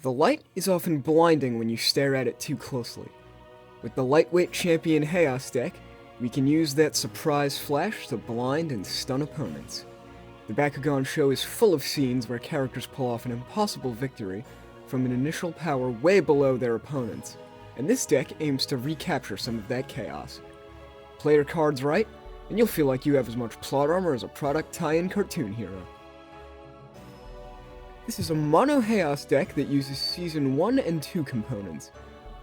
The light is often blinding when you stare at it too closely. With the lightweight champion Haos deck, we can use that surprise flash to blind and stun opponents. The Bakugan show is full of scenes where characters pull off an impossible victory from an initial power way below their opponents, and this deck aims to recapture some of that chaos. Play your cards right, and you'll feel like you have as much plot armor as a product tie-in cartoon hero. This is a mono Haos deck that uses Season 1 and 2 components.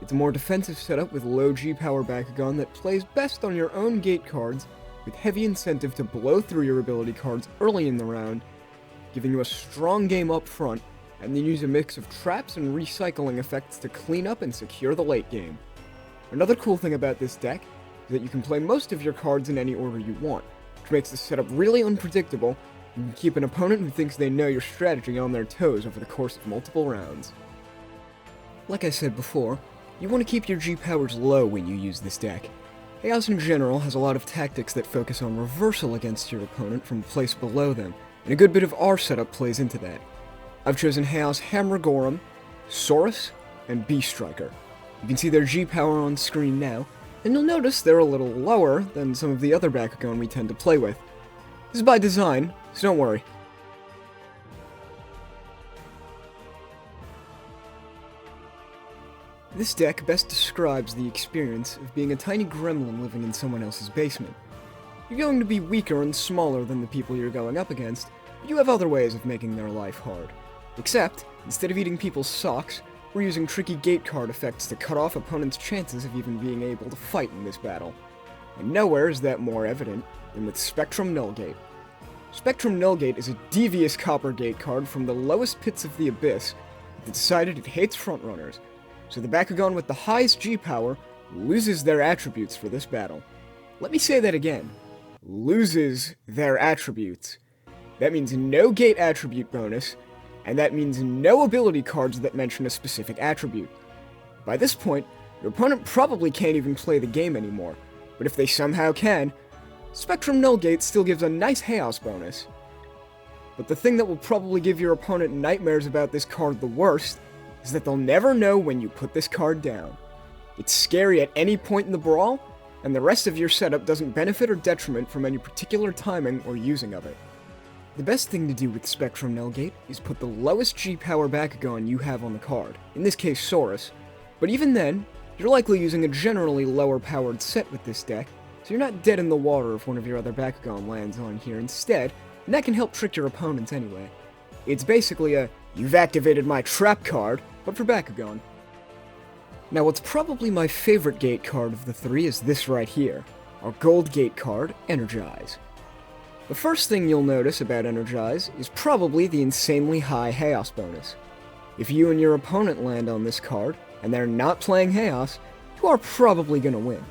It's a more defensive setup with low G-power Bakugan that plays best on your own gate cards, with heavy incentive to blow through your ability cards early in the round, giving you a strong game up front, and then use a mix of traps and recycling effects to clean up and secure the late game. Another cool thing about this deck is that you can play most of your cards in any order you want, which makes the setup really unpredictable. You can keep an opponent who thinks they know your strategy on their toes over the course of multiple rounds. Like I said before, you want to keep your G-powers low when you use this deck. Haos in general has a lot of tactics that focus on reversal against your opponent from a place below them, and a good bit of our setup plays into that. I've chosen Haos Hammer Gorum, Saurus, and Beast Striker. You can see their G-power on screen now, and you'll notice they're a little lower than some of the other Bakugan we tend to play with. This is by design, so don't worry. This deck best describes the experience of being a tiny gremlin living in someone else's basement. You're going to be weaker and smaller than the people you're going up against, but you have other ways of making their life hard. Except, instead of eating people's socks, we're using tricky gate card effects to cut off opponents' chances of even being able to fight in this battle. And nowhere is that more evident than with Spectrum Nullgate. Spectrum Nullgate is a devious copper gate card from the lowest pits of the abyss that decided it hates frontrunners, so the Bakugan with the highest G-power loses their attributes for this battle. Let me say that again. Loses their attributes. That means no gate attribute bonus, and that means no ability cards that mention a specific attribute. By this point, your opponent probably can't even play the game anymore, but if they somehow can, Spectrum Nullgate still gives a nice Haos bonus. But the thing that will probably give your opponent nightmares about this card the worst is that they'll never know when you put this card down. It's scary at any point in the brawl, and the rest of your setup doesn't benefit or detriment from any particular timing or using of it. The best thing to do with Spectrum Nullgate is put the lowest G-power Bakugan you have on the card, in this case Saurus, but even then, you're likely using a generally lower powered set with this deck, so you're not dead in the water if one of your other Bakugan lands on here instead, and that can help trick your opponents anyway. It's basically a, "you've activated my trap" card, but for Bakugan. Now what's probably my favorite gate card of the three is this right here, our gold gate card, Energize. The first thing you'll notice about Energize is probably the insanely high Haos bonus. If you and your opponent land on this card, and they're not playing Haos, you are probably gonna win.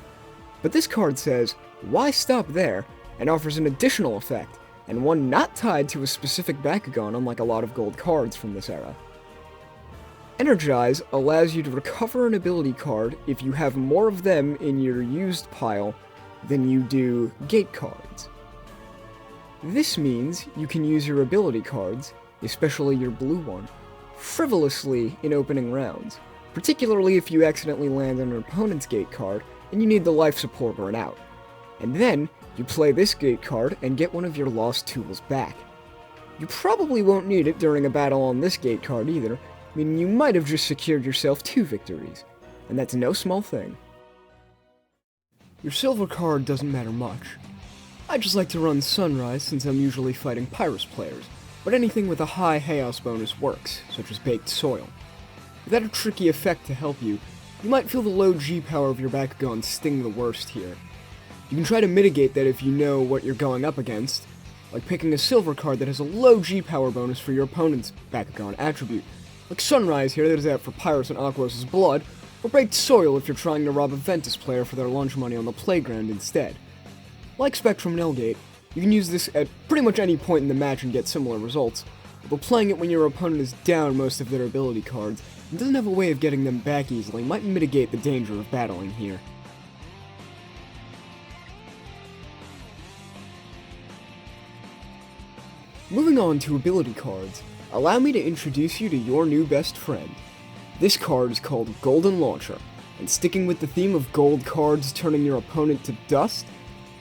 But this card says, why stop there, and offers an additional effect, and one not tied to a specific Bakugan unlike a lot of gold cards from this era. Energize allows you to recover an ability card if you have more of them in your used pile than you do gate cards. This means you can use your ability cards, especially your blue one, frivolously in opening rounds, particularly if you accidentally land on an opponent's gate card and you need the life support or an out. And then, you play this gate card and get one of your lost tools back. You probably won't need it during a battle on this gate card either, meaning you might have just secured yourself 2 victories, and that's no small thing. Your silver card doesn't matter much. I just like to run Sunrise since I'm usually fighting Pyrus players, but anything with a high Haos bonus works, such as Baked Soil. Without a tricky effect to help you, you might feel the low G-power of your Bakugan sting the worst here. You can try to mitigate that if you know what you're going up against, like picking a silver card that has a low G-power bonus for your opponent's Bakugan attribute, like Sunrise here that is out for Pyrus and Aquos' blood, or Baked Soil if you're trying to rob a Ventus player for their lunch money on the playground instead. Like Spectrum Nullgate, you can use this at pretty much any point in the match and get similar results, although playing it when your opponent is down most of their ability cards and doesn't have a way of getting them back easily might mitigate the danger of battling here. Moving on to ability cards, allow me to introduce you to your new best friend, This card is called Golden Launcher, and sticking with the theme of gold cards turning your opponent to dust,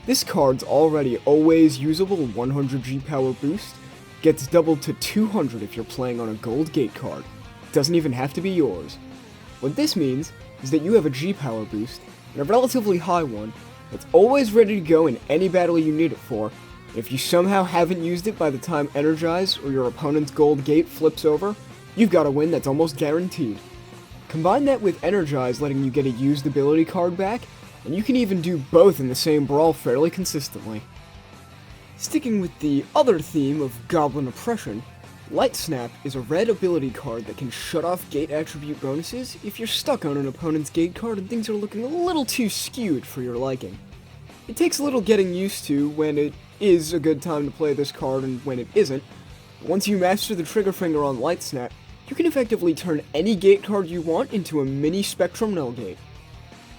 this card's already always usable 100 G-Power boost gets doubled to 200 if you're playing on a gold gate card. It doesn't even have to be yours. What this means is that you have a G-Power boost, and a relatively high one, that's always ready to go in any battle you need it for, and if you somehow haven't used it by the time Energize or your opponent's gold gate flips over, you've got a win that's almost guaranteed. Combine that with Energize letting you get a used ability card back, and you can even do both in the same brawl fairly consistently. Sticking with the other theme of Goblin Oppression, Light Snap is a red ability card that can shut off gate attribute bonuses if you're stuck on an opponent's gate card and things are looking a little too skewed for your liking. It takes a little getting used to when it is a good time to play this card and when it isn't, but once you master the trigger finger on Light Snap, you can effectively turn any gate card you want into a mini Spectrum Null Gate.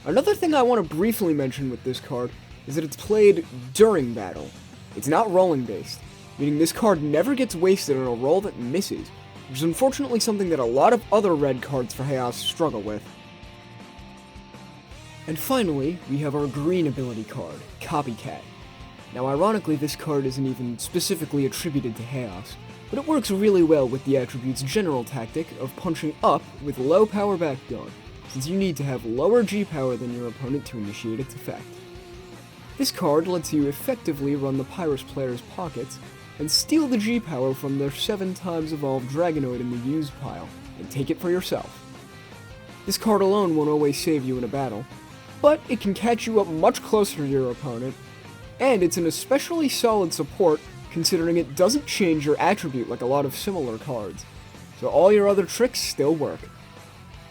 Another thing I want to briefly mention with this card is that it's played during battle. It's not rolling based, meaning this card never gets wasted on a roll that misses, which is unfortunately something that a lot of other red cards for Haos struggle with. And finally, we have our green ability card, Copycat. Now ironically, this card isn't even specifically attributed to Haos, but it works really well with the attribute's general tactic of punching up with low power backdoor, since you need to have lower G-Power than your opponent to initiate its effect. This card lets you effectively run the Pyrus player's pockets and steal the G-Power from their 7 times evolved Dragonoid in the used pile, and take it for yourself. This card alone won't always save you in a battle, but it can catch you up much closer to your opponent, and it's an especially solid support considering it doesn't change your attribute like a lot of similar cards, so all your other tricks still work.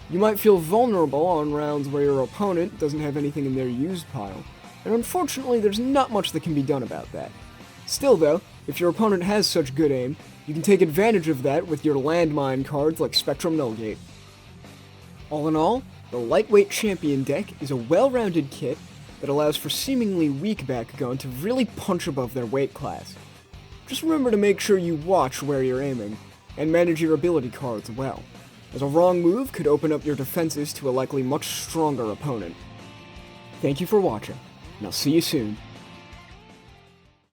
You might feel vulnerable on rounds where your opponent doesn't have anything in their used pile, and unfortunately there's not much that can be done about that. Still though, if your opponent has such good aim, you can take advantage of that with your landmine cards like Spectrum Null Gate. All in all, the Lightweight Champion deck is a well-rounded kit that allows for seemingly weak Bakugan to really punch above their weight class. Just remember to make sure you watch where you're aiming, and manage your ability cards well, as a wrong move could open up your defenses to a likely much stronger opponent. Thank you for watching, and I'll see you soon.